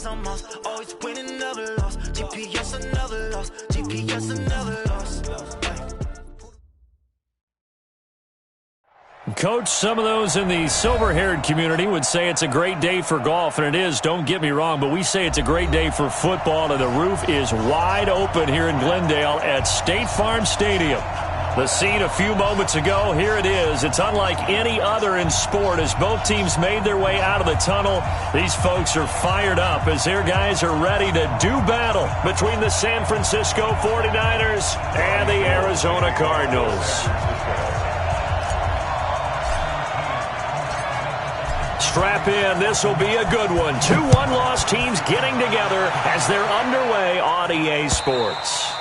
GPS on Mars, always winning, never lost. GPS another loss, GPS another loss. Coach, some of those in the silver-haired community would say it's a great day for golf, and it is, don't get me wrong, but we say it's a great day for football, and the roof is wide open here in Glendale at State Farm Stadium. The scene a few moments ago, here it is. It's unlike any other in sport as both teams made their way out of the tunnel. These folks are fired up as their guys are ready to do battle between the San Francisco 49ers and the Arizona Cardinals. Strap in. This will be a good one. 2 one-loss teams getting together as they're underway on EA Sports.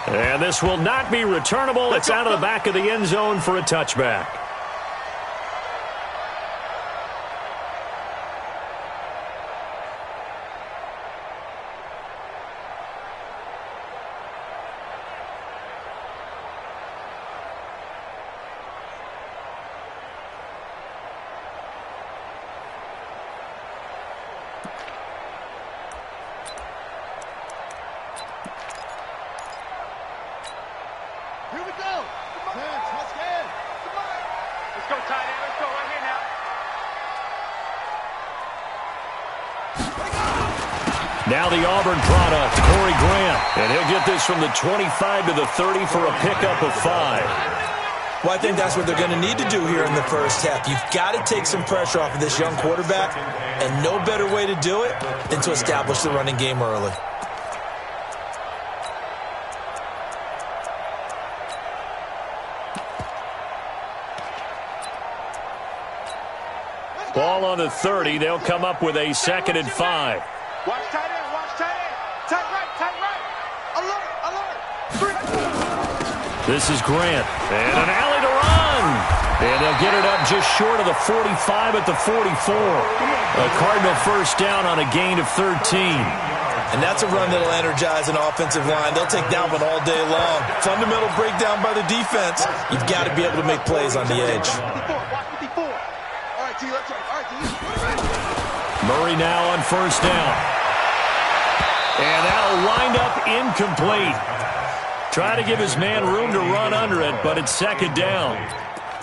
And this will not be returnable. It's out of the back of the end zone for a touchback. Now the Auburn product, Corey Grant. And he'll get this from the 25 to the 30 for a pickup of 5. Well, I think that's what they're going to need to do here in the first half. You've got to take some pressure off of this young quarterback, and no better way to do it than to establish the running game early. Ball on the 30. They'll come up with a 2nd and 5. Watch tight end, watch tight end. Tight right. Alert. This is Grant. And an alley to run. And they'll get it up just short of the 45 at the 44. A Cardinal first down on a gain of 13. And that's a run that'll energize an offensive line. They'll take that one all day long. Fundamental breakdown by the defense. You've got to be able to make plays on the edge. Murray now on first down. And that'll wind up incomplete. Try to give his man room to run under it, but it's 2nd down.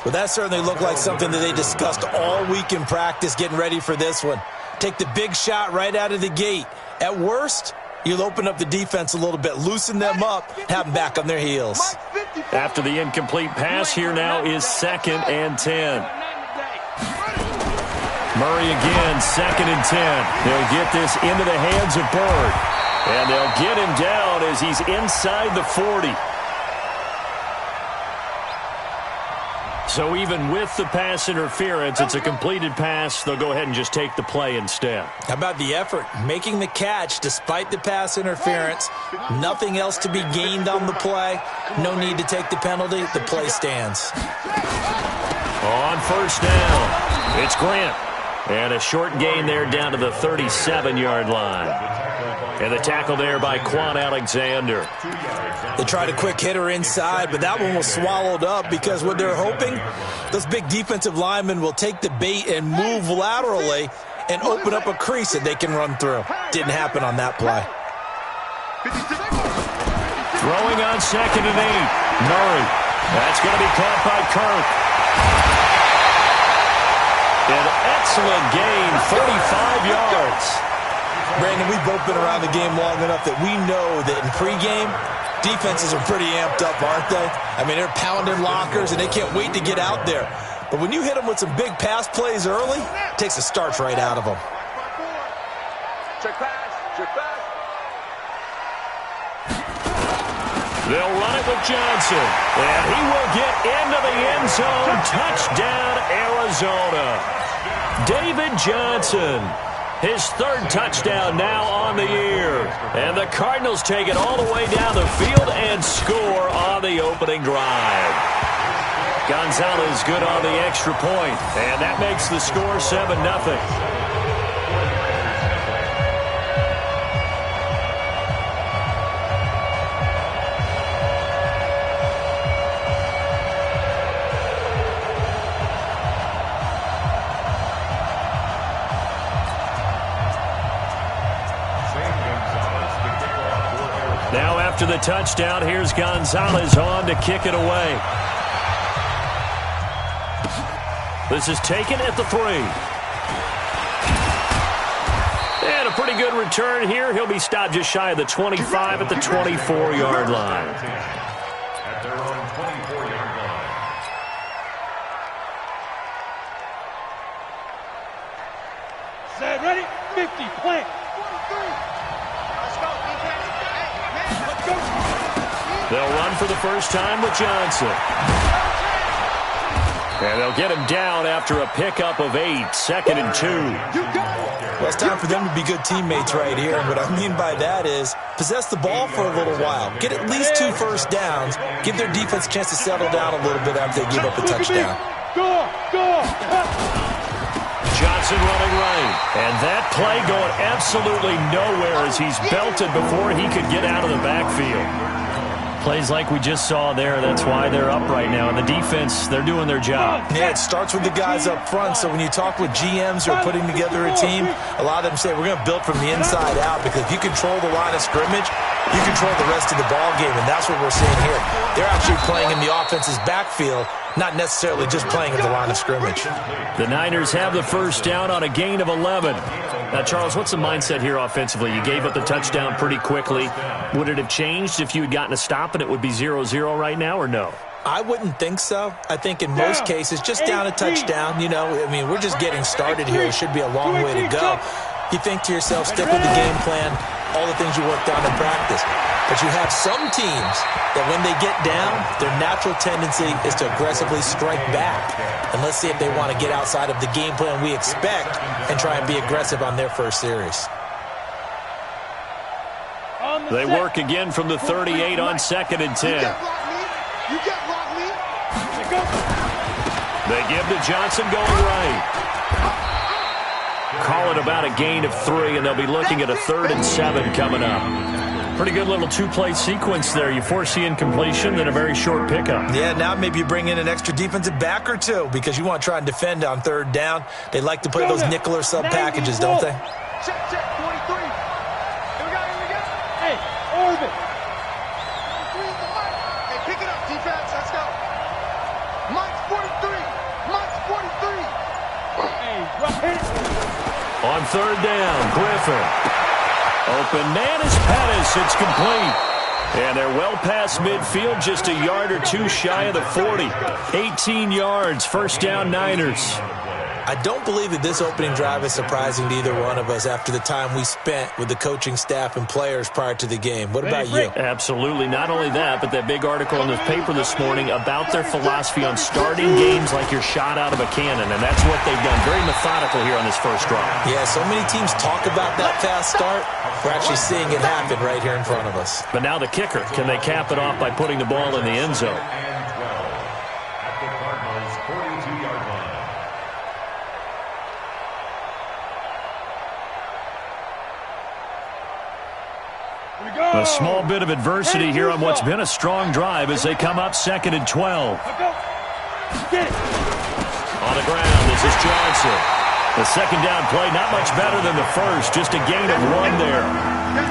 Well, that certainly looked like something that they discussed all week in practice getting ready for this one. Take the big shot right out of the gate. At worst, you'll open up the defense a little bit, loosen them up, have them back on their heels. After the incomplete pass, here now is 2nd and 10. Murray again, 2nd and 10. They'll get this into the hands of Bird. And they'll get him down as he's inside the 40. So even with the pass interference, it's a completed pass. They'll go ahead and just take the play instead. How about the effort? Making the catch despite the pass interference. Nothing else to be gained on the play. No need to take the penalty. The play stands. On first down, it's Grant. And a short gain there down to the 37-yard line. And the tackle there by Quan Alexander. They tried a quick hitter inside, but that one was swallowed up because what they're hoping, those big defensive linemen will take the bait and move laterally and open up a crease that they can run through. Didn't happen on that play. Throwing on 2nd and 8. Murray. That's going to be caught by Kirk. An excellent gain, 45 yards. Brandon, we've both been around the game long enough that we know that in pregame, defenses are pretty amped up, aren't they? I mean, they're pounding lockers, and they can't wait to get out there. But when you hit them with some big pass plays early, it takes the starch right out of them. Check pass. They'll run it with Johnson, and he will get into the end zone. Touchdown, Arizona. David Johnson, his 3rd touchdown now on the year. And the Cardinals take it all the way down the field and score on the opening drive. Gonzalez good on the extra point, and that makes the score 7-0. after the touchdown. Here's Gonzalez on to kick it away. This is taken at the 3. And a pretty good return here. He'll be stopped just shy of the 25 at the 24-yard line. At their own 24-yard line. Set, ready, 50, plant. 43. Let's go, defense. Hey, man, let's go. They'll run for the first time with Johnson. And they'll get him down after a pickup of 8, 2nd and 2. Well, it's time for them to be good teammates right here. And what I mean by that is possess the ball for a little while. Get at least 2 first downs. Give their defense a chance to settle down a little bit after they give up a touchdown. Go. Johnson running right. And that play going absolutely nowhere as he's belted before he could get out of the backfield. Plays like we just saw there. That's why they're up right now. And the defense, they're doing their job. Yeah, it starts with the guys up front. So when you talk with GMs who are putting together a team, a lot of them say we're going to build from the inside out, because if you control the line of scrimmage, you control the rest of the ball game, and that's what we're seeing here. They're actually playing in the offense's backfield, not necessarily just playing at the line of scrimmage. The Niners have the first down on a gain of 11. Now, Charles, what's the mindset here offensively? You gave up the touchdown pretty quickly. Would it have changed if you had gotten a stop and it would be 0-0 right now, or no? I wouldn't think so. I think in most cases, just down a touchdown, you know, I mean, we're just getting started here. It should be a long way to go. You think to yourself, stick with the game plan, all the things you worked on in practice. But you have some teams that when they get down, their natural tendency is to aggressively strike back. And let's see if they want to get outside of the game plan we expect and try and be aggressive on their first series. They work again from the 38 on 2nd and 10. You get block me. They give to Johnson going right. Call it about a gain of 3, and they'll be looking at a 3rd and 7 coming up. Pretty good little 2-play sequence there. You force the incompletion, then a very short pickup. Yeah, now maybe you bring in an extra defensive back or two because you want to try and defend on 3rd down. They like to play those nickel or sub packages, don't they? Check, 43. Here we go. Hey, orbit. Hey, pick it up, defense. Let's go. Mike's 43. Mike's 43. Hey, right here. On 3rd down, Griffin. Open man is Pettis. It's complete. And they're well past midfield, just a yard or 2 shy of the 40. 18 yards, first down Niners. I don't believe that this opening drive is surprising to either one of us after the time we spent with the coaching staff and players prior to the game. What about you? Absolutely. Not only that, but that big article in the paper this morning about their philosophy on starting games like you're shot out of a cannon, and that's what they've done. Very methodical here on this first drive. Yeah, so many teams talk about that fast start. We're actually seeing it happen right here in front of us. But now the kicker. Can they cap it off by putting the ball in the end zone? At the Cardinals' 42-yard line. A small bit of adversity here on what's been a strong drive as they come up 2nd and 12. Get it. On the ground, this is Johnson. The 2nd down play, not much better than the first, just a gain of 1 there.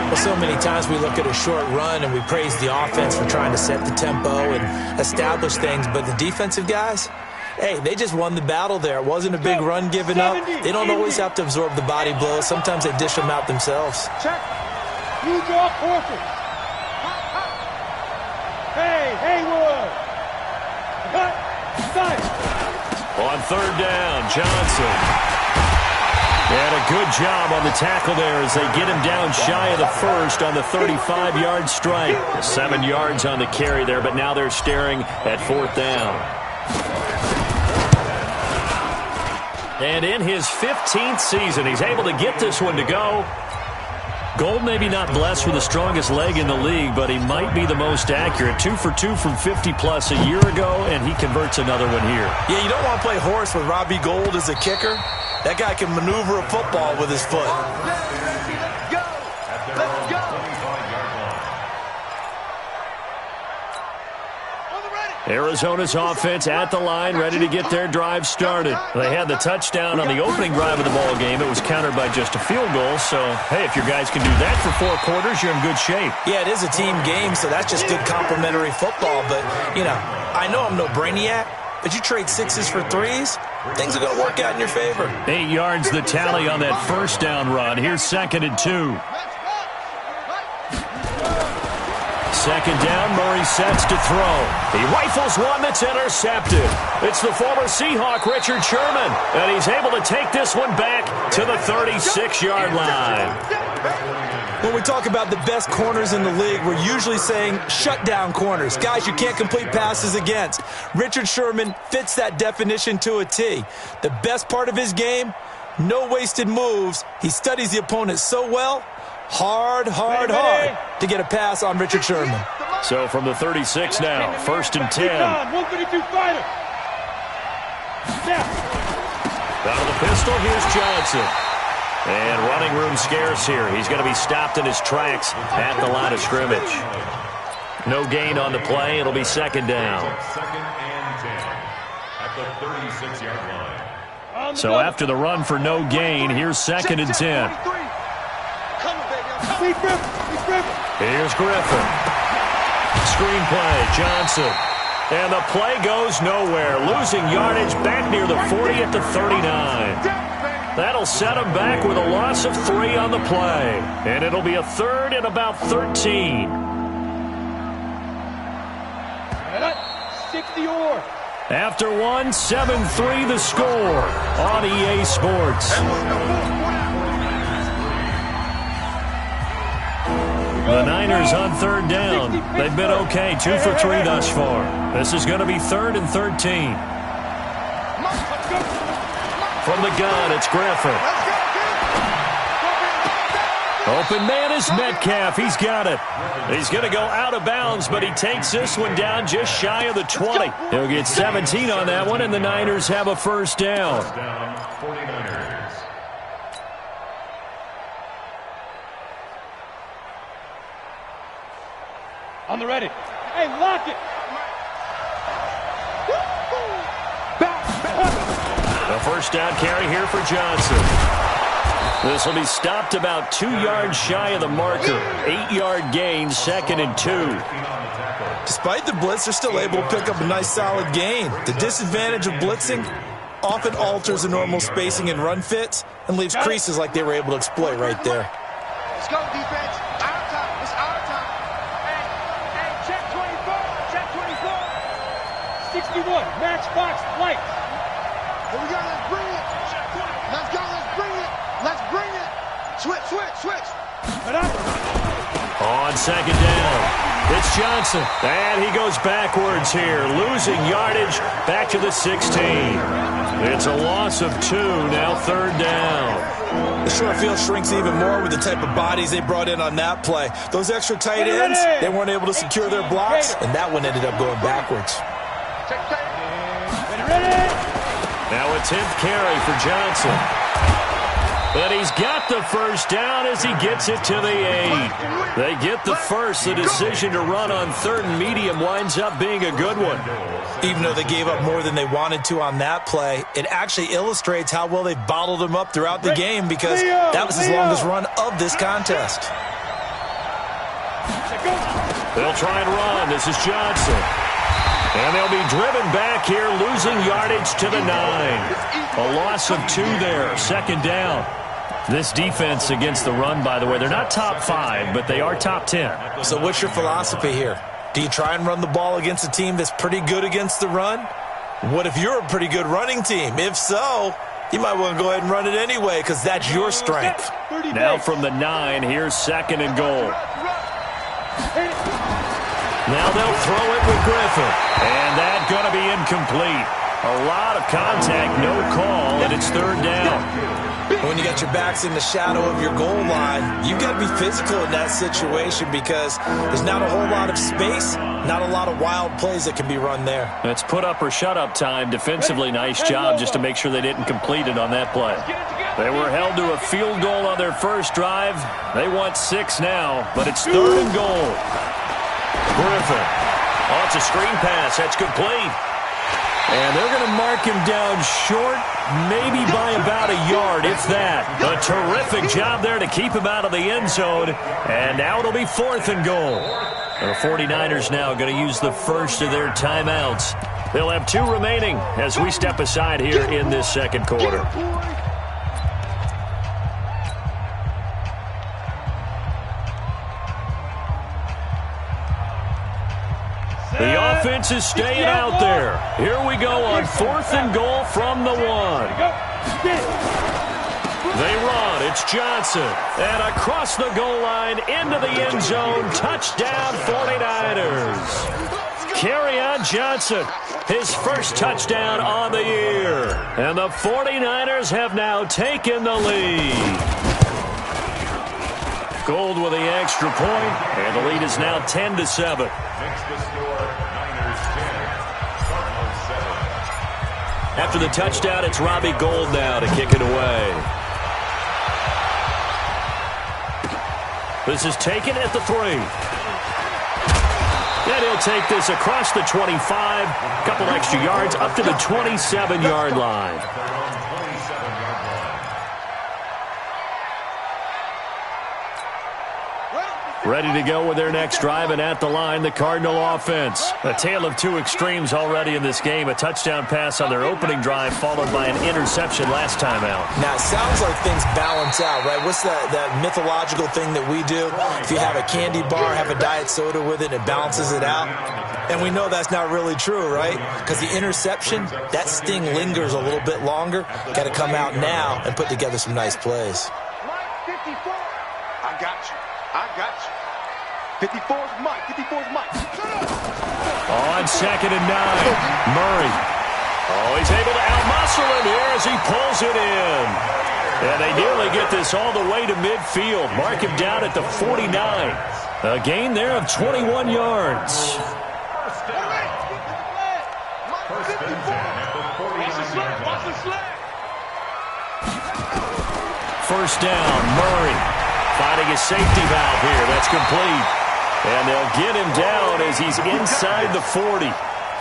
Well, so many times we look at a short run and we praise the offense for trying to set the tempo and establish things, but the defensive guys, hey, they just won the battle there. It wasn't a big run given up. They don't always have to absorb the body blows. Sometimes they dish them out themselves. Check. You draw quarter. Hey, Haywood. Cut. Side. On 3rd down, Johnson. And a good job on the tackle there as they get him down shy of the first on the 35-yard strike. 7 yards on the carry there, but now they're staring at 4th down. And in his 15th season, he's able to get this one to go. Gold maybe not blessed with the strongest leg in the league, but he might be the most accurate. 2 for 2 from 50-plus a year ago, and he converts another one here. Yeah, you don't want to play horse with Robbie Gould as a kicker. That guy can maneuver a football with his foot. Let's go. Let's go. On the ready. Arizona's offense at the line, ready to get their drive started. They had the touchdown on the opening drive of the ball game. It was countered by just a field goal. So, hey, if your guys can do that for 4 quarters, you're in good shape. Yeah, it is a team game, so that's just good complementary football. But, you know, I know I'm no brainiac, but you trade 6s for 3s, things are going to work out in your favor. 8 yards the tally on that first down run. Here's 2nd and 2. Second down, Murray sets to throw. He rifles one that's intercepted. It's the former Seahawk, Richard Sherman, and he's able to take this one back to the 36-yard line. When we talk about the best corners in the league, we're usually saying shutdown corners, guys you can't complete passes against. Richard Sherman fits that definition to a T. The best part of his game, no wasted moves. He studies the opponent so well. Hard to get a pass on Richard Sherman. So from the 36 now, 1st and 10. 152 fighter. Out of the pistol, here's Johnson. And running room scarce here. He's going to be stopped in his tracks at the line of scrimmage. No gain on the play. It'll be 2nd down. 2nd and 10 at the 36-yard line. So after the run for no gain, here's 2nd and 10. Here's Griffin. Screenplay, Johnson. And the play goes nowhere. Losing yardage back near the 40 at the 39. That'll set him back with a loss of 3 on the play. And it'll be a 3rd and about 13. 60 or. After one, 7-3 the score on EA Sports. The Niners on 3rd down. They've been okay, 2 for 3 thus far. This is going to be 3rd and 13. From the gun, it's Griffin. Open man is Metcalf. He's got it. He's going to go out of bounds, but he takes this one down just shy of the 20. He'll get 17 on that one, and the Niners have a 1st down. 49ers. On the ready. Hey, lock it. The 1st down carry here for Johnson. This will be stopped about 2 yards shy of the marker. 8-yard gain, 2nd and 2. Despite the blitz, they're still able to pick up a nice solid gain. The disadvantage of blitzing often alters the normal spacing and run fits and leaves creases like they were able to exploit right there. Let's go, defense. Our time. It's our time. Hey, check 24. Check 24. 61. Matchbox lights. Here we go. Let's bring it. Let's go. Let's bring it. Let's bring it. Switch. On 2nd down, it's Johnson. And he goes backwards here, losing yardage back to the 16. It's a loss of 2, now 3rd down. The short field shrinks even more with the type of bodies they brought in on that play. Those extra tight ends, they weren't able to secure their blocks, and that one ended up going backwards. Now a 10th carry for Johnson. But he's got the 1st down as he gets it to the 8. They get the first. The decision to run on 3rd and medium winds up being a good one. Even though they gave up more than they wanted to on that play, it actually illustrates how well they've bottled them up throughout the game because that was his longest run of this contest. They'll try and run. This is Johnson. And they'll be driven back here, losing yardage to the 9. A loss of 2 there, 2nd down. This defense against the run, by the way, they're not top 5, but they are top 10. So what's your philosophy here? Do you try and run the ball against a team that's pretty good against the run? What if you're a pretty good running team? If so, you might want to go ahead and run it anyway because that's your strength. Now from the 9, here's 2nd and goal. Now they'll throw it with Griffin. And that's going to be incomplete. A lot of contact, no call, and it's 3rd down. When you got your backs in the shadow of your goal line, you've got to be physical in that situation because there's not a whole lot of space, not a lot of wild plays that can be run there. It's put up or shut up time. Defensively, nice job just to make sure they didn't complete it on that play. They were held to a field goal on their first drive. They want 6 now, but it's 3rd and goal. Griffin Oh, it's a screen pass. That's complete. And they're going to mark him down short, maybe by about a yard, if that. A terrific job there to keep him out of the end zone. And now it'll be 4th and goal. The 49ers now going to use the first of their timeouts. They'll have 2 remaining as we step aside here in this second quarter. The offense is staying out there. Here we go on 4th and goal from the 1. They run. It's Johnson. And across the goal line into the end zone. Touchdown 49ers. Kerryon Johnson, his first touchdown on the year. And the 49ers have now taken the lead. Gold with the extra point, and the lead is now 10-7. Makes the score Niners 10, Cardinals 7. After the touchdown, it's Robbie Gould now to kick it away. This is taken at the 3. And he'll take this across the 25, couple extra yards up to the 27-yard line. Ready to go with their next drive, and at the line, the Cardinal offense. A tale of 2 extremes already in this game. A touchdown pass on their opening drive, followed by an interception last time out. Now, it sounds like things balance out, right? What's that mythological thing that we do? If you have a candy bar, have a diet soda with it, it balances it out. And we know that's not really true, right? Because the interception, that sting lingers a little bit longer. Got to come out now and put together some nice plays. I got you. I got you. 54's Mike. 54's Mike. On 2nd and 9, Murray. Oh, he's able to out-muscle him here as he pulls it in. And they nearly get this all the way to midfield. Mark him down at the 49. A gain there of 21 yards. First and 10 at the 49-yard line. First down, Murray finding his safety valve here. That's complete. And they'll get him down as he's inside the 40.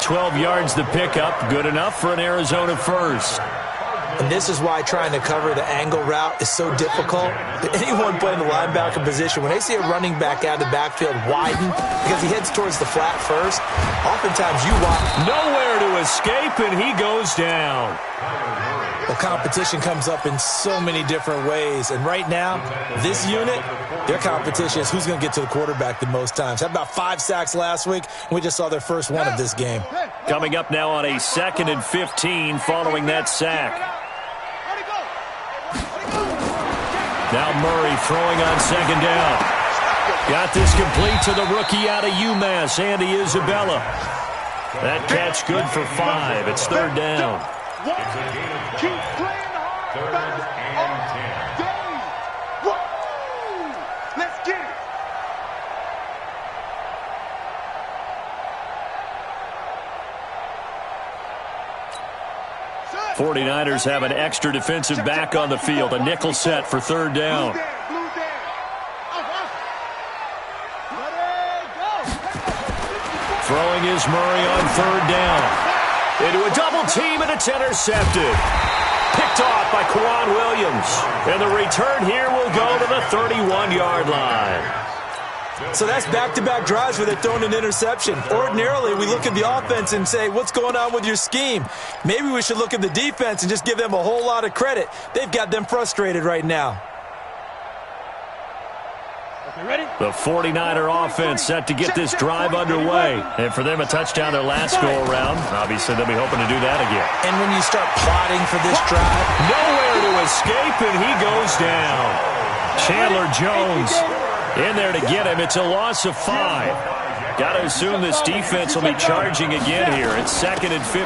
12 yards to pick up. Good enough for an Arizona first. And this is why trying to cover the angle route is so difficult. Anyone playing the linebacker position, when they see a running back out of the backfield widen because he heads towards the flat first, oftentimes you watch. Nowhere to escape, and he goes down. The competition comes up in so many different ways. And right now, this unit, their competition is who's going to get to the quarterback the most times. Had about 5 sacks last week, and we just saw their first one of this game. Coming up now on a 2nd and 15 following that sack. Now Murray throwing on 2nd down. Got this complete to the rookie out of UMass, Andy Isabella. That catch good for 5. It's 3rd down. It's a gain of 5. 3rd and 10. Let's get it. '49ers have an extra defensive back on the field. A nickel set for 3rd down. Throwing is Murray on 3rd down. Into a double team, and it's intercepted. Picked off by Quan Williams. And the return here will go to the 31-yard line. So that's back-to-back drives where they're throwing an interception. Ordinarily, we look at the offense and say, what's going on with your scheme? Maybe we should look at the defense and just give them a whole lot of credit. They've got them frustrated right now. The 49er offense set to get this drive underway. And for them, a touchdown their last go-around. Obviously, they'll be hoping to do that again. And when you start plotting for this drive, nowhere to escape, and he goes down. Chandler Jones in there to get him. It's a loss of 5. Got to assume this defense will be charging again here. It's 2nd and 15.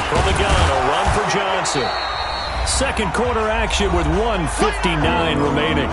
From the gun, a run for Johnson. Second quarter action with 1:59 remaining.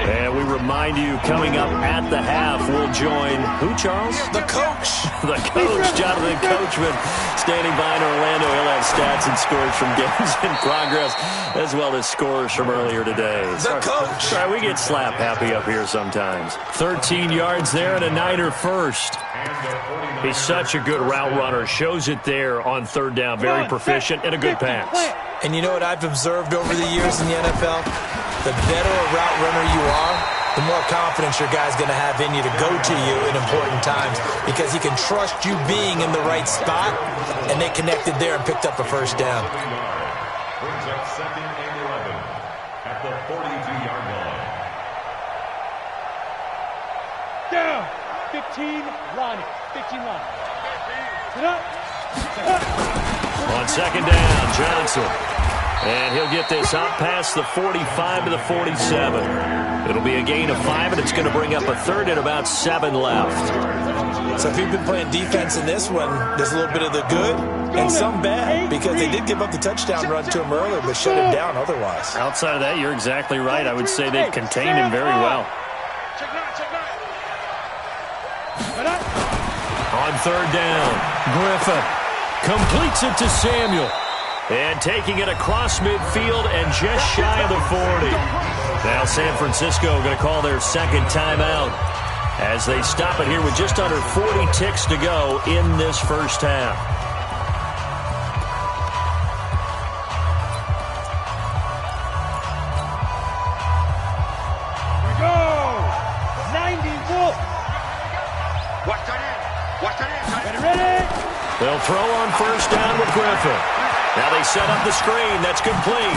And we remind you, coming up at the half, we'll join who, Charles? The coach. The coach, Jonathan Coachman, standing by in Orlando. He'll have stats and scores from games in progress, as well as scores from earlier today. The coach. Sorry, we get slap happy up here sometimes. 13 yards there and a Niner first. He's such a good route runner. Shows it there on third down. Very proficient and a good pass. And you know what I've observed over the years in the NFL? The better a route runner you are, the more confidence your guy's going to have in you to go to you in important times because he can trust you being in the right spot, and they connected there and picked up a first down. Brings up 2nd and 11 at the 42-yard line. Down. 15 line. 15 line. On second down, Johnson. And he'll get this out past the 45 to the 47. It'll be a gain of 5, and it's going to bring up a third and about 7 left. So if you've been playing defense in this one, there's a little bit of the good and some bad because they did give up the touchdown run to him earlier but shut him down otherwise. Outside of that, you're exactly right. I would say they've contained him very well. On third down, Griffin completes it to Samuel. And taking it across midfield and just shy of the 40. Now San Francisco going to call their second timeout as they stop it here with just under 40 ticks to go in this first half. Here we go. 90 Wolf. Watch that in. Watch that in. Ready. They'll throw on first down with Griffin. Now they set up the screen. That's complete.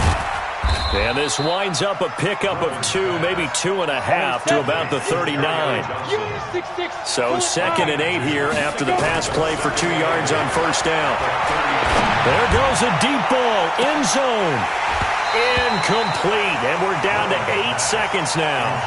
And this winds up a pickup of 2, maybe 2.5 to about the 39. So 2nd and 8 here after the pass play for 2 yards on first down. There goes a deep ball. End zone. Incomplete. And we're down to 8 seconds now.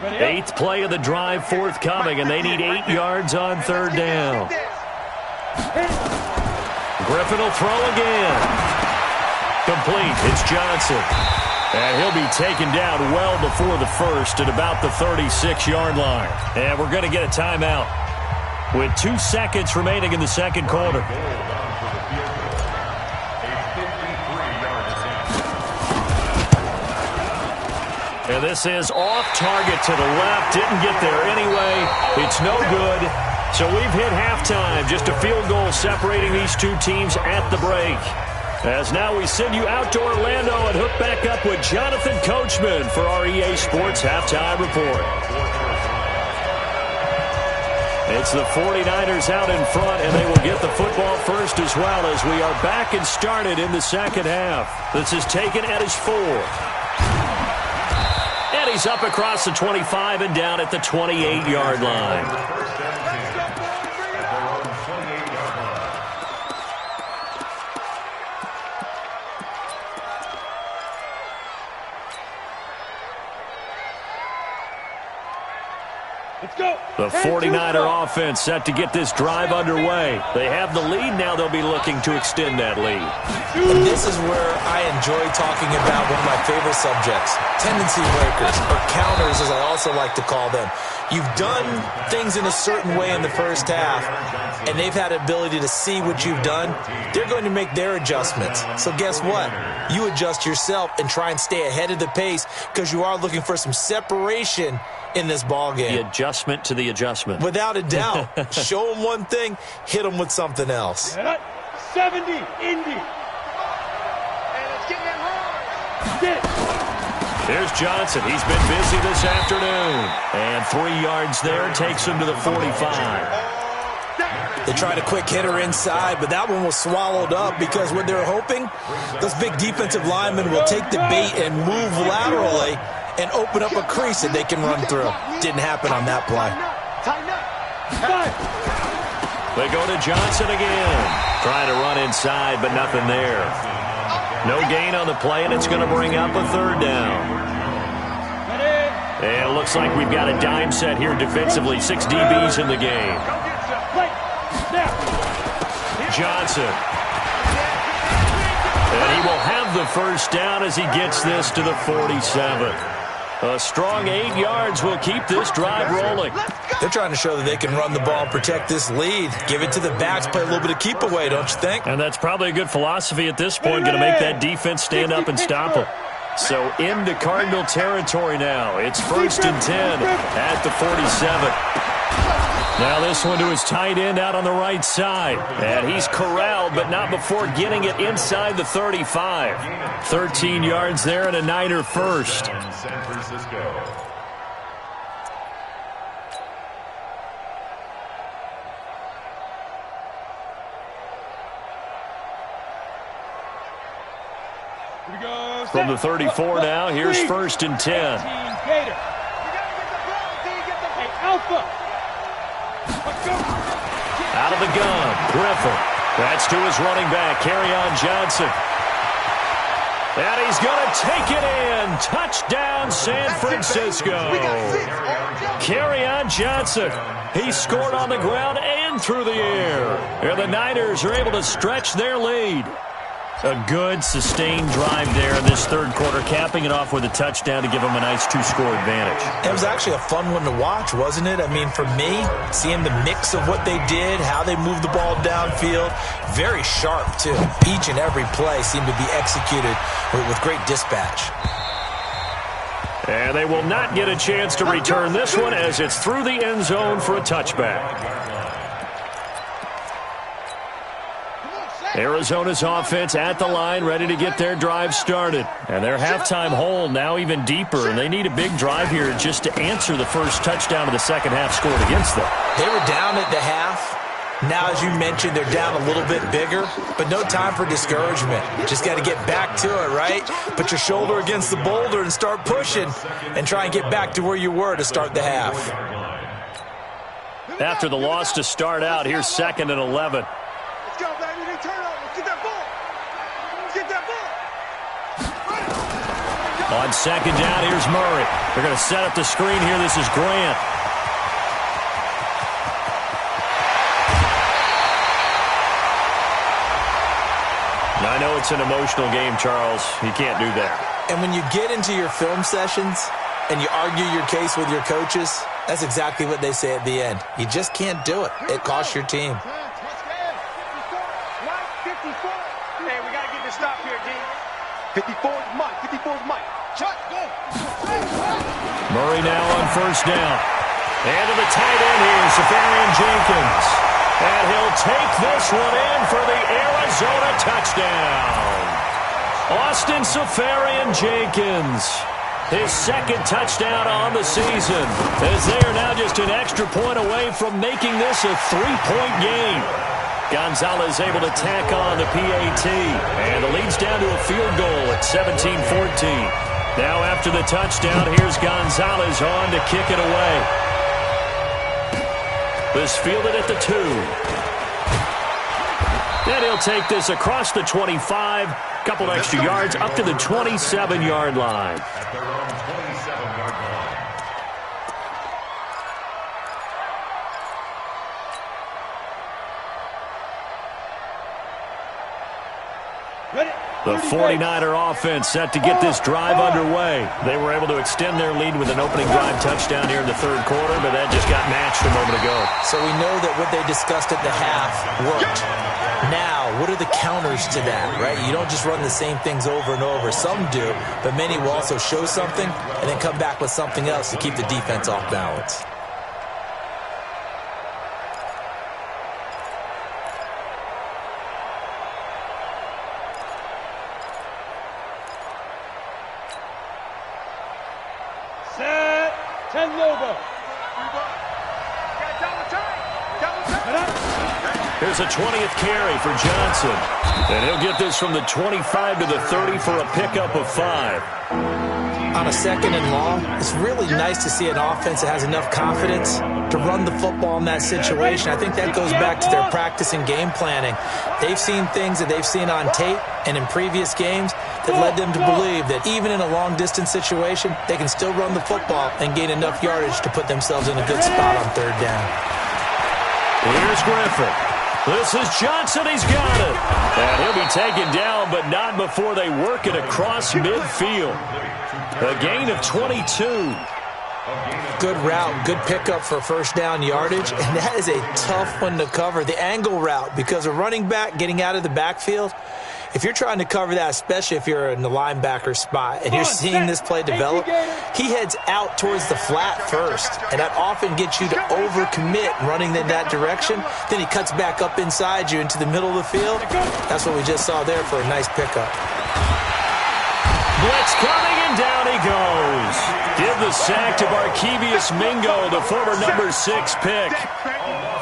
8th play of the drive forthcoming, and they need 8 yards on third down. Griffin will throw again. Complete. It's Johnson. And he'll be taken down well before the first at about the 36-yard line. And we're going to get a timeout with 2 seconds remaining in the second quarter. And this is off target to the left. Didn't get there anyway. It's no good. So we've hit halftime. Just a field goal separating these two teams at the break. As now we send you out to Orlando and hook back up with Jonathan Coachman for our EA Sports Halftime Report. It's the 49ers out in front, and they will get the football first as well as we are back and started in the second half. This is taken at his 4. And he's up across the 25 and down at the 28-yard line. The 49er offense set to get this drive underway. They have the lead. Now they'll be looking to extend that lead. And this is where I enjoy talking about one of my favorite subjects, tendency breakers, or counters as I also like to call them. You've done things in a certain way in the first half, and they've had the ability to see what you've done. They're going to make their adjustments. So guess what? You adjust yourself and try and stay ahead of the pace because you are looking for some separation in this ball game. The adjustment to the adjustment. Without a doubt. Show them one thing, hit them with something else. 70, Indy. And it's getting them hard. Here's Johnson. He's been busy this afternoon. And 3 yards there takes him to the 45. They tried a quick hitter inside, but that one was swallowed up because what they're hoping, those big defensive linemen will take the bait and move laterally and open up a crease that they can run through. Didn't happen on that play. They go to Johnson again. Trying to run inside, but nothing there. No gain on the play, and it's going to bring up a third down. And it looks like we've got a dime set here defensively. 6 DBs in the game. Johnson. And he will have the first down as he gets this to the 47. A strong 8 yards will keep this drive rolling. They're trying to show that they can run the ball and protect this lead. Give it to the backs, play a little bit of keep away, don't you think? And that's probably a good philosophy at this point, going to make that defense stand up and stop them. So into Cardinal territory now. It's 1st and 10 at the 47. Now this one to his tight end out on the right side. And he's corralled, but not before getting it inside the 35. 13 yards there and a Niner first. San Francisco. From the 34 now, here's 1st and 10. Out of the gun, Griffin. That's to his running back, Kerryon Johnson. And he's going to take it in. Touchdown, San Francisco. Kerryon Johnson. He scored on the ground and through the air. And the Niners are able to stretch their lead. A good, sustained drive there in this third quarter, capping it off with a touchdown to give them a nice 2-score advantage. It was actually a fun one to watch, wasn't it? I mean, for me, seeing the mix of what they did, how they moved the ball downfield, very sharp, too. Each and every play seemed to be executed with great dispatch. And they will not get a chance to return this one as it's through the end zone for a touchback. Arizona's offense at the line, ready to get their drive started. And their halftime hole now even deeper, and they need a big drive here just to answer the first touchdown of the second half scored against them. They were down at the half. Now, as you mentioned, they're down a little bit bigger, but no time for discouragement. Just got to get back to it, right? Put your shoulder against the boulder and start pushing and try and get back to where you were to start the half. After the loss to start out, here's 2nd and 11. Let's go, baby. They turn over. Let's get that ball. Let's get that ball. On 2nd down, here's Murray. They're going to set up the screen here. This is Grant. I know it's an emotional game, Charles. You can't do that. And when you get into your film sessions and you argue your case with your coaches, that's exactly what they say at the end. You just can't do it. It costs your team. Hey, we got to get this stop here, D. 54 is Mike. 54 is Mike. Shot, go. Murray now on 1st down. And to the tight end here, Safarian Jenkins. And he'll take this one in for the Arizona touchdown. Austin Safarian Jenkins. His 2nd touchdown on the season, as they are now just an extra point away from making this a 3-point game. Gonzalez able to tack on the PAT, and the lead's down to a field goal at 17-14. Now after the touchdown, here's Gonzalez on to kick it away. This fielded at the 2. And he'll take this across the 25, couple extra yards up to the 27-yard line. At their own 27-yard line. The 49er offense set to get this drive underway. They were able to extend their lead with an opening drive touchdown here in the third quarter, but that just got matched a moment ago. So we know that what they discussed at the half worked. Now, what are the counters to that, right? You don't just run the same things over and over. Some do, but many will also show something and then come back with something else to keep the defense off balance. Set. 10 Lobo. Here's a 20th carry for Johnson. And he'll get this from the 25 to the 30 for a pickup of 5. On a 2nd and long, it's really nice to see an offense that has enough confidence to run the football in that situation. I think that goes back to their practice and game planning. They've seen things that they've seen on tape and in previous games that led them to believe that even in a long-distance situation, they can still run the football and gain enough yardage to put themselves in a good spot on 3rd down. Here's Griffin. This is Johnson. He's got it. And he'll be taken down, but not before they work it across midfield. A gain of 22. Good route, good pickup for first down yardage, and that is a tough one to cover. The angle route, because a running back getting out of the backfield, if you're trying to cover that, especially if you're in the linebacker spot and you're seeing this play develop, he heads out towards the flat first, and that often gets you to overcommit running in that direction. Then he cuts back up inside you into the middle of the field. That's what we just saw there for a nice pickup. Blitz coming, and down he goes. Give the sack to Barkevius Mingo, the former number 6 pick.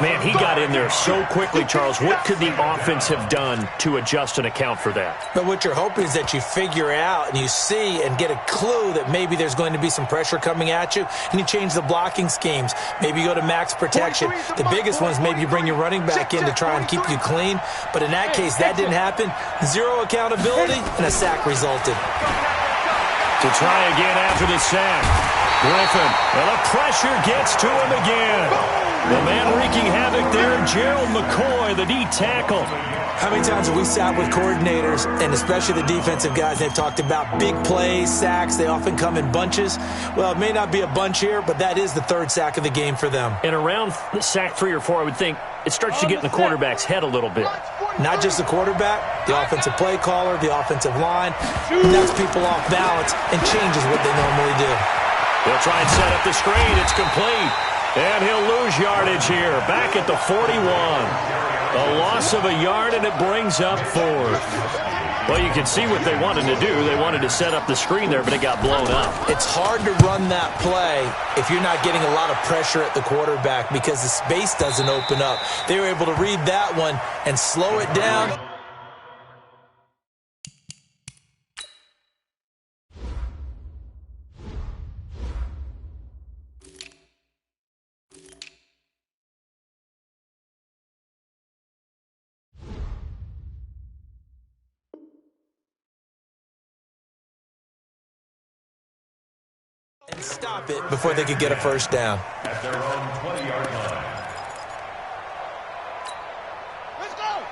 Man, he got in there so quickly, Charles. What could the offense have done to adjust and account for that? But what you're hoping is that you figure out and you see and get a clue that maybe there's going to be some pressure coming at you, and you change the blocking schemes. Maybe you go to max protection. The biggest one is maybe you bring your running back in to try and keep you clean. But in that case, that didn't happen. Zero accountability, and a sack resulted. To try again after the sack. Griffin, and the pressure gets to him again. The man wreaking havoc there, Gerald McCoy, the D tackle. How many times have we sat with coordinators, and especially the defensive guys, they've talked about big plays, sacks. They often come in bunches. Well, it may not be a bunch here, but that is the third sack of the game for them. And around sack 3 or 4, I would think it starts to get in the quarterback's head a little bit. Not just the quarterback, the offensive play caller, the offensive line. Knocks people off balance and changes what they normally do. He'll try and set up the screen. It's complete. And he'll lose yardage here. Back at the 41. A loss of a yard, and it brings up 4th. Well, you can see what they wanted to do. They wanted to set up the screen there, but it got blown up. It's hard to run that play if you're not getting a lot of pressure at the quarterback because the space doesn't open up. They were able to read that one and slow it down. And stop it before they could get a first down. At their own 20-yard line.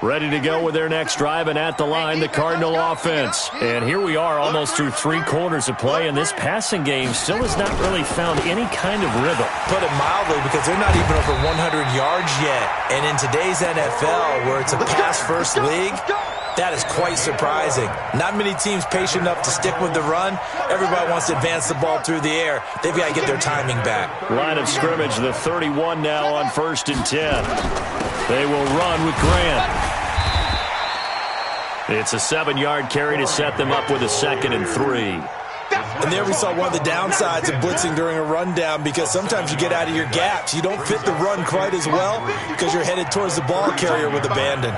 Ready to go with their next drive, and at the line, the Cardinal offense. And here we are almost through 3 quarters of play, and this passing game still has not really found any kind of rhythm. Put it mildly, because they're not even over 100 yards yet. And in today's NFL, where it's a pass-first league, that is quite surprising. Not many teams patient enough to stick with the run. Everybody wants to advance the ball through the air. They've got to get their timing back. Line of scrimmage, the 31 now on 1st and 10. They will run with Grant. It's a 7-yard carry to set them up with a 2nd and 3. And there we saw one of the downsides of blitzing during a rundown, because sometimes you get out of your gaps. You don't fit the run quite as well because you're headed towards the ball carrier with abandon.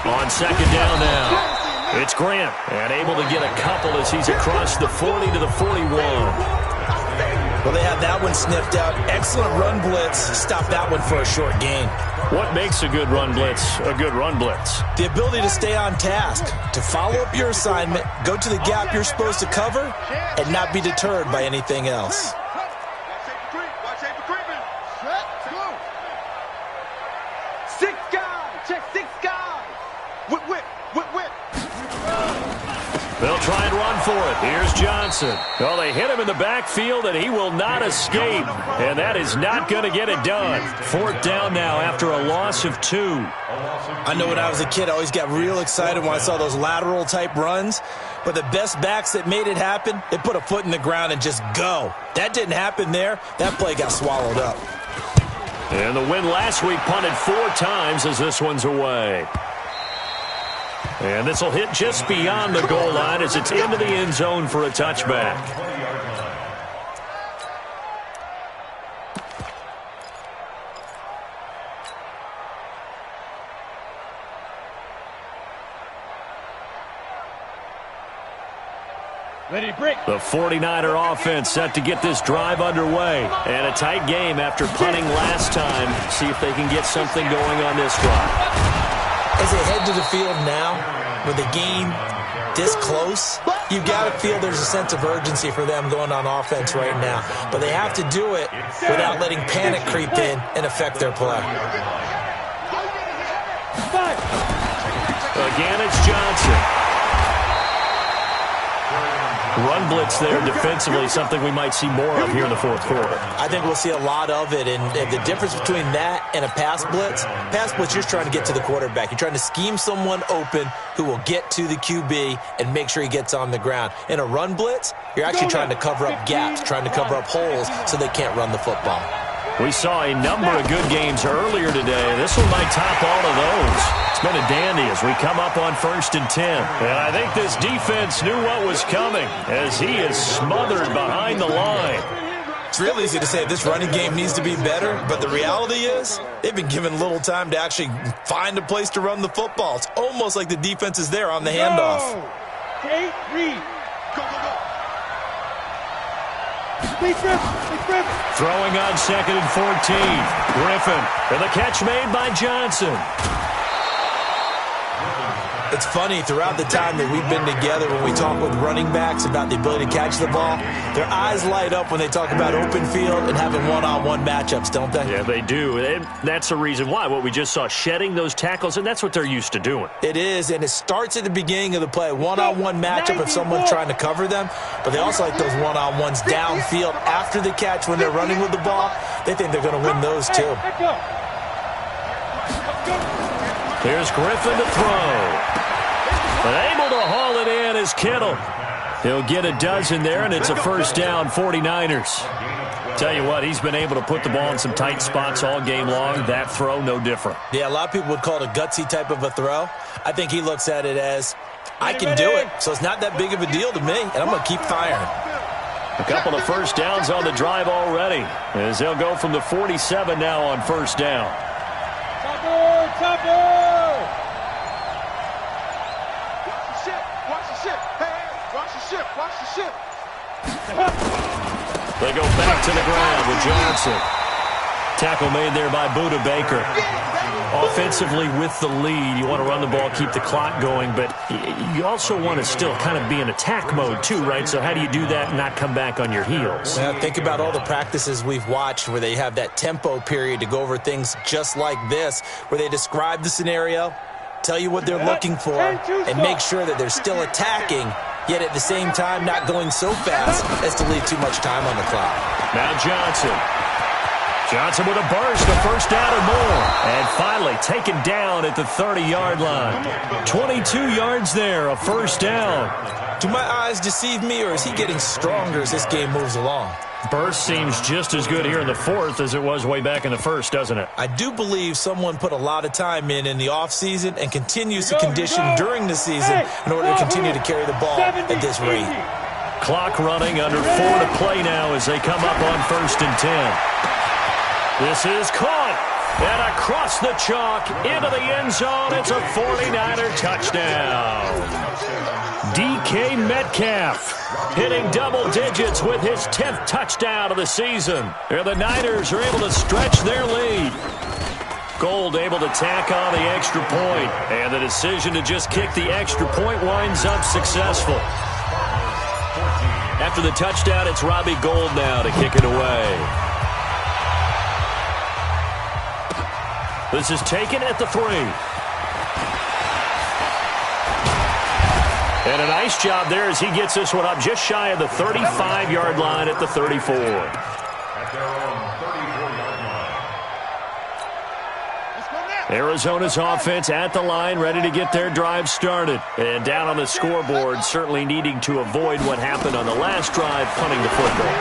On 2nd down now, it's Grant, and able to get a couple as he's across the 40 to the 41. Well, they have that one sniffed out. Excellent run blitz. Stop that one for a short gain. What makes a good run blitz a good run blitz? The ability to stay on task, to follow up your assignment, go to the gap you're supposed to cover, and not be deterred by anything else. They'll try and run for it. Here's Johnson. Well, they hit him in the backfield, and he will not escape. And that is not going to get it done. 4th down now after a loss of 2. I know when I was a kid, I always got real excited when I saw those lateral-type runs. But the best backs that made it happen, they put a foot in the ground and just go. That didn't happen there. That play got swallowed up. And the win last week punted 4 times as this one's away. And this will hit just beyond the goal line as it's into the end zone for a touchback. Ready to break. The 49er offense set to get this drive underway. And a tight game after punting last time. See if they can get something going on this drive. As they head to the field now, where the game this close, you've got to feel there's a sense of urgency for them going on offense right now. But they have to do it without letting panic creep in and affect their play. Again, it's Johnson. Run blitz there defensively, something we might see more of here in the fourth quarter. I think we'll see a lot of it, and the difference between that and a pass blitz, you're just trying to get to the quarterback. You're trying to scheme someone open who will get to the QB and make sure he gets on the ground. In a run blitz, you're actually trying to cover up gaps, trying to cover up holes so they can't run the football. We saw a number of good games earlier today. This one might top all of those. It's been a dandy as we come up on 1st and 10. And I think this defense knew what was coming as he is smothered behind the line. It's real easy to say this running game needs to be better, but the reality is they've been given little time to actually find a place to run the football. It's almost like the defense is there on the handoff. Read. Go. Throwing on 2nd and 14. Griffin. And the catch made by Johnson. It's funny, throughout the time that we've been together, when we talk with running backs about the ability to catch the ball, their eyes light up when they talk about open field and having one-on-one matchups, don't they? Yeah, they do. And that's the reason why. What we just saw, shedding those tackles, and that's what they're used to doing. It is, and it starts at the beginning of the play. One-on-one matchup if someone's trying to cover them, but they also like those one-on-ones downfield after the catch when they're running with the ball. They think they're going to win those too. Here's Griffin to throw. And able to haul it in is Kittle. He'll get a dozen there, and it's a first down, 49ers. Tell you what, he's been able to put the ball in some tight spots all game long. That throw, no different. Yeah, a lot of people would call it a gutsy type of a throw. I think he looks at it as, I can do it, so it's not that big of a deal to me, and I'm going to keep firing. A couple of first downs on the drive already, as they'll go from the 47 now on first down. Topper! Watch the ship. They go back to the ground with Johnson. Tackle made there by Budda Baker. Offensively with the lead, you want to run the ball, keep the clock going, but you also want to still kind of be in attack mode too, right? So how do you do that and not come back on your heels? Think about all the practices we've watched where they have that tempo period to go over things just like this, where they describe the scenario, tell you what they're looking for, and make sure that they're still attacking, yet at the same time not going so fast as to leave too much time on the clock. Now Johnson. Johnson with a burst, a first down or more. And finally taken down at the 30-yard line. 22 yards there, a first down. Do my eyes deceive me, or is he getting stronger as this game moves along? Burst seems just as good here in the fourth as it was way back in the first, doesn't it? I do believe someone put a lot of time in the offseason and continues to condition during the season in order to continue to carry the ball at this rate. Clock running, under 4 to play now as they come up on 1st and 10. This is caught, and across the chalk, into the end zone. It's a 49er touchdown. DK Metcalf hitting double digits with his 10th touchdown of the season. And the Niners are able to stretch their lead. Gold able to tack on the extra point, and the decision to just kick the extra point winds up successful. After the touchdown, it's Robbie Gould now to kick it away. This is taken at the 3. And a nice job there as he gets this one up just shy of the 35-yard line at the 34. At their own 34-yard line. Arizona's offense at the line, ready to get their drive started. And down on the scoreboard, certainly needing to avoid what happened on the last drive, punting the football.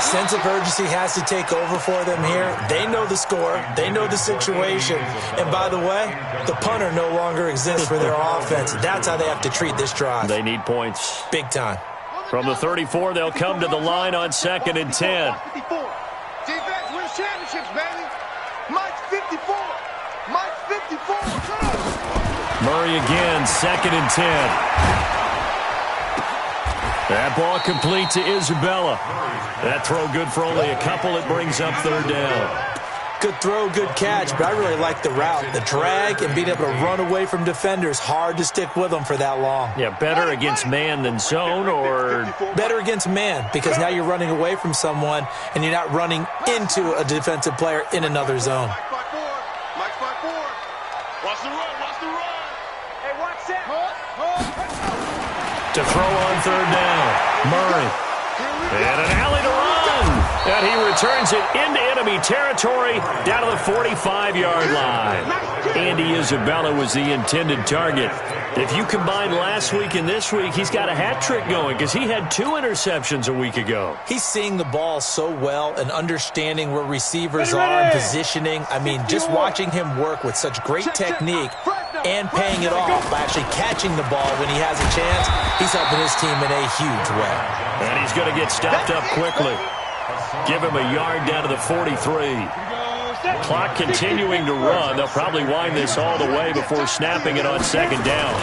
Sense of urgency has to take over for them here. They know the score. They know the situation. And by the way, the punter no longer exists for their offense. That's how they have to treat this drive. They need points. Big time. From the 34, they'll come to the line on 2nd and 10. Defense wins championships, baby. Mike's 54. Mike's 54. Murray again, 2nd and 10. That ball complete to Isabella. That throw good for only a couple. It brings up 3rd down. Good throw, good catch, but I really like the route. The drag and being able to run away from defenders, hard to stick with them for that long. Yeah, better against man than zone, or? Better against man, because now you're running away from someone and you're not running into a defensive player in another zone. Watch the run, watch the run. Hey, watch that. To throw on third down, Murray. And an alley to run. And he returns it into enemy territory down to the 45-yard line. Andy Isabella was the intended target. If you combine last week and this week, he's got a hat trick going because he had 2 interceptions a week ago. He's seeing the ball so well and understanding where receivers are and positioning. I mean, just watching him work with such great technique and paying it off by actually catching the ball when he has a chance, he's helping his team in a huge way. And he's going to get stopped up quickly. Give him a yard down to the 43. Clock continuing to run. They'll probably wind this all the way before snapping it on second down.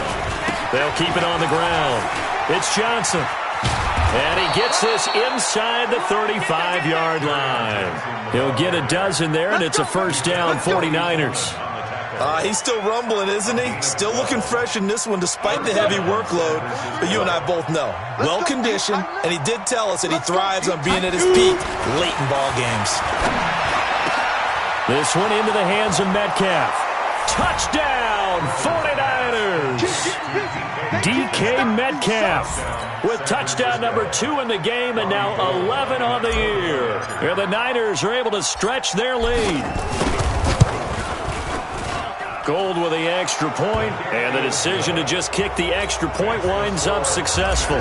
They'll keep it on the ground. It's Johnson. And he gets this inside the 35-yard line. He'll get a dozen there, and it's a first down, 49ers. He's still rumbling, isn't he? Still looking fresh in this one despite the heavy workload. But you and I both know, well-conditioned, and he did tell us that he thrives on being at his peak late in ball games. This one into the hands of Metcalf. Touchdown, 49ers! DK Metcalf with touchdown number 2 in the game and now 11 on the year. Here the Niners are able to stretch their lead. Gold with the extra point, and the decision to just kick the extra point winds up successful.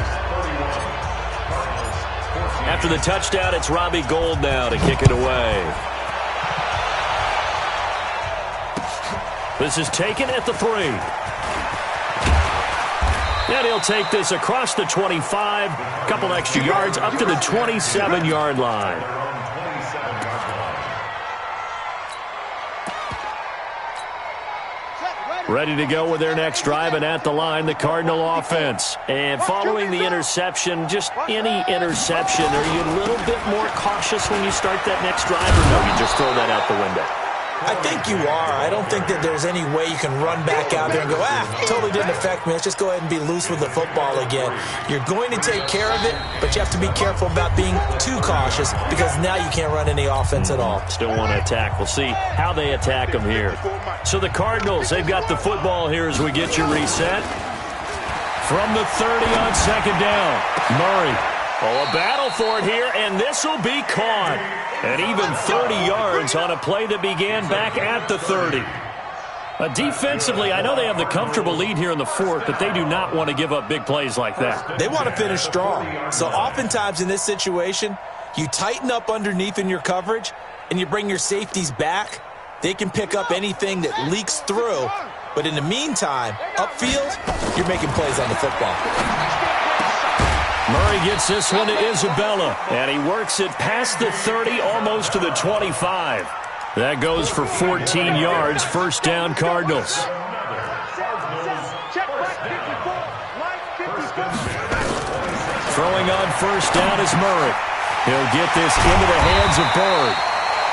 After the touchdown, it's Robbie Gould now to kick it away. This is taken at the 3. And he'll take this across the 25, couple extra yards up to the 27-yard line. Ready to go with their next drive, and at the line, the Cardinal offense. And following the interception, just any interception, are you a little bit more cautious when you start that next drive, or no, you just throw that out the window? I think you are. I don't think that there's any way you can run back out there and go, totally didn't affect me. Let's just go ahead and be loose with the football again. You're going to take care of it, but you have to be careful about being too cautious because now you can't run any offense at all. Still want to attack. We'll see how they attack them here. So the Cardinals, they've got the football here as we get you reset. From the 30 on second down, Murray. Oh, a battle for it here, and this will be caught. And even 30 yards on a play that began back at the 30. Defensively, I know they have the comfortable lead here in the 4th, but they do not want to give up big plays like that. They want to finish strong. So oftentimes in this situation, you tighten up underneath in your coverage, and you bring your safeties back. They can pick up anything that leaks through. But in the meantime, upfield, you're making plays on the football. Murray gets this one to Isabella, and he works it past the 30, almost to the 25. That goes for 14 yards, first down Cardinals. Throwing on first down is Murray. He'll get this into the hands of Bird.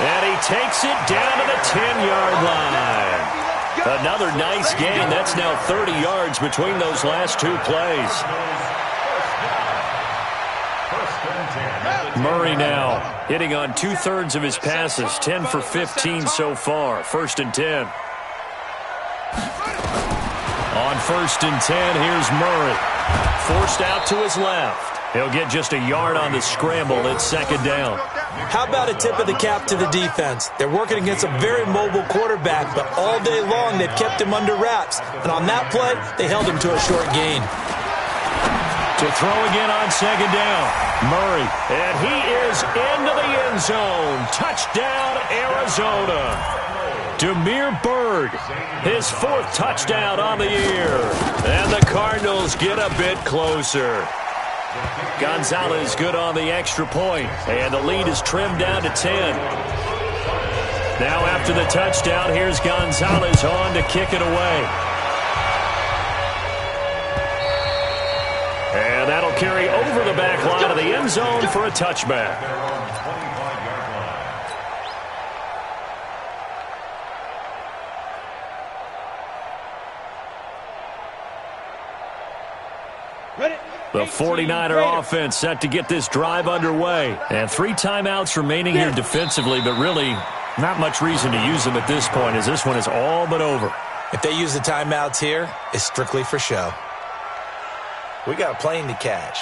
And he takes it down to the 10-yard line. Another nice gain. That's now 30 yards between those last 2 plays. Murray now hitting on 2/3 of his passes, 10 for 15 so far. First and 10. On first and 10, here's Murray. Forced out to his left. He'll get just a yard on the scramble. It's second down. How about a tip of the cap to the defense? They're working against a very mobile quarterback, but all day long they've kept him under wraps. And on that play, they held him to a short gain. To throw again on second down, Murray. And he is into the end zone. Touchdown, Arizona. Damiere Byrd, his 4th touchdown on the year. And the Cardinals get a bit closer. Gonzalez good on the extra point. And the lead is trimmed down to 10. Now after the touchdown, here's Gonzalez on to kick it away. And that'll carry over the back line of the end zone for a touchback. The 49er offense set to get this drive underway. And 3 timeouts remaining here defensively, but really not much reason to use them at this point as this one is all but over. If they use the timeouts here, it's strictly for show. We got a plane to catch.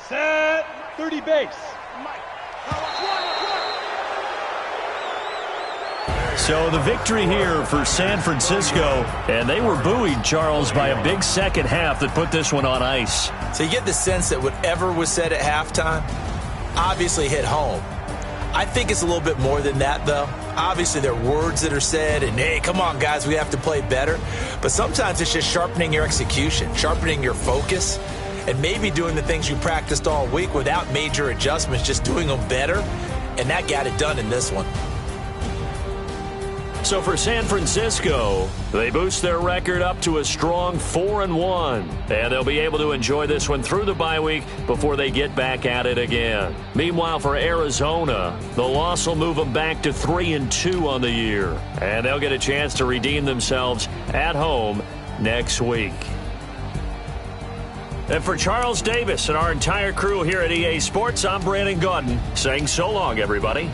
Set 30 base. So the victory here for San Francisco, and they were buoyed, Charles, by a big second half that put this one on ice. So you get the sense that whatever was said at halftime obviously hit home. I think it's a little bit more than that, though. Obviously, there are words that are said, and, hey, come on, guys, we have to play better. But sometimes it's just sharpening your execution, sharpening your focus, and maybe doing the things you practiced all week without major adjustments, just doing them better. And that got it done in this one. So for San Francisco, they boost their record up to a strong 4-1. And they'll be able to enjoy this one through the bye week before they get back at it again. Meanwhile, for Arizona, the loss will move them back to 3-2 on the year. And they'll get a chance to redeem themselves at home next week. And for Charles Davis and our entire crew here at EA Sports, I'm Brandon Gaudin saying so long, everybody.